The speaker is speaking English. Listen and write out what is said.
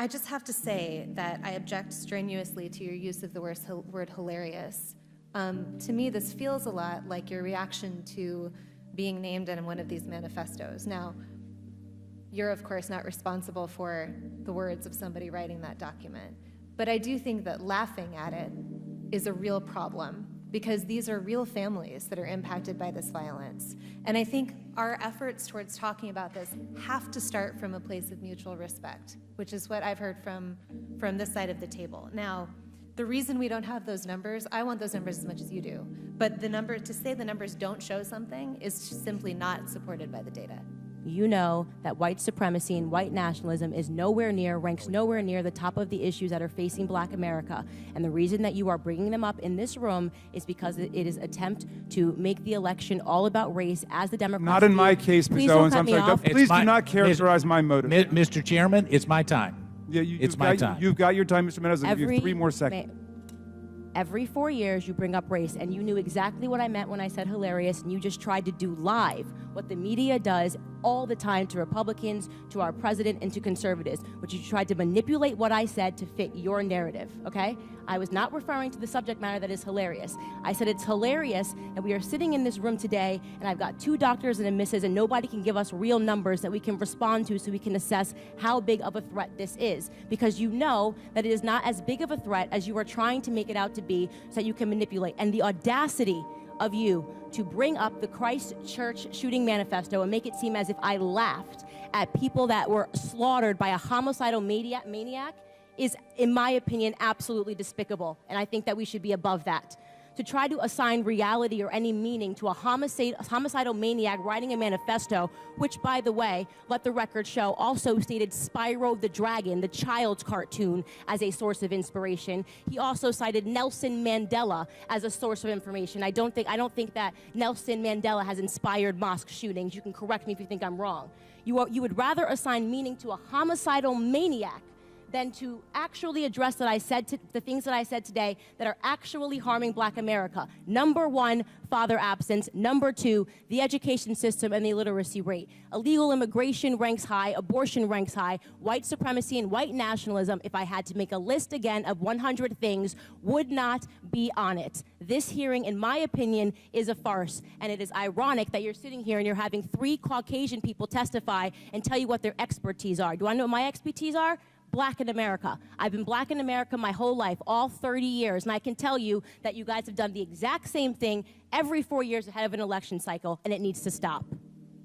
I just have to say that I object strenuously to your use of the word hilarious. To me, this feels a lot like your reaction to being named in one of these manifestos. Now, you're of course not responsible for the words of somebody writing that document, but I do think that laughing at it is a real problem, because these are real families that are impacted by this violence. And I think our efforts towards talking about this have to start from a place of mutual respect, which is what I've heard from this side of the table. Now, the reason we don't have those numbers, I want those numbers as much as you do, but to say the numbers don't show something is simply not supported by the data. You know that white supremacy and white nationalism ranks nowhere near the top of the issues that are facing Black America. And the reason that you are bringing them up in this room is because it is an attempt to make the election all about race, as the Democrats Not in my case, Ms. Owens. I'm sorry. Please do not characterize my motive. Mr. Chairman, it's my time. Yeah, it's my time. You've got your time, Mr. Menendez. I'll give you 3 more seconds. Every 4 years, you bring up race, and you knew exactly what I meant when I said hilarious, and you just tried to do live what the media does all the time to Republicans, to our president, and to conservatives, which you tried to manipulate what I said to fit your narrative, okay? I was not referring to the subject matter that is hilarious. I said it's hilarious that we are sitting in this room today, and I've got 2 doctors and a missus, and nobody can give us real numbers that we can respond to so we can assess how big of a threat this is, because you know that it is not as big of a threat as you are trying to make it out to be, so that you can manipulate. And the audacity of you to bring up the Christchurch shooting manifesto and make it seem as if I laughed at people that were slaughtered by a homicidal maniac is, in my opinion, absolutely despicable. And I think that we should be above that. To try to assign reality or any meaning to a homicidal maniac writing a manifesto, which, by the way, let the record show, also stated Spyro the Dragon, the child's cartoon, as a source of inspiration. He also cited Nelson Mandela as a source of information. I don't think that Nelson Mandela has inspired mosque shootings. You can correct me if you think I'm wrong. You would rather assign meaning to a homicidal maniac than to actually address the things that I said today that are actually harming Black America. Number 1, father absence. Number 2, the education system and the illiteracy rate. Illegal immigration ranks high, abortion ranks high, white supremacy and white nationalism, if I had to make a list again of 100 things, would not be on it. This hearing, in my opinion, is a farce, and it is ironic that you're sitting here and you're having 3 Caucasian people testify and tell you what their expertise are. Do I know what my expertise are? Black in America. I've been Black in America my whole life, all 30 years, and I can tell you that you guys have done the exact same thing every 4 years ahead of an election cycle, and it needs to stop.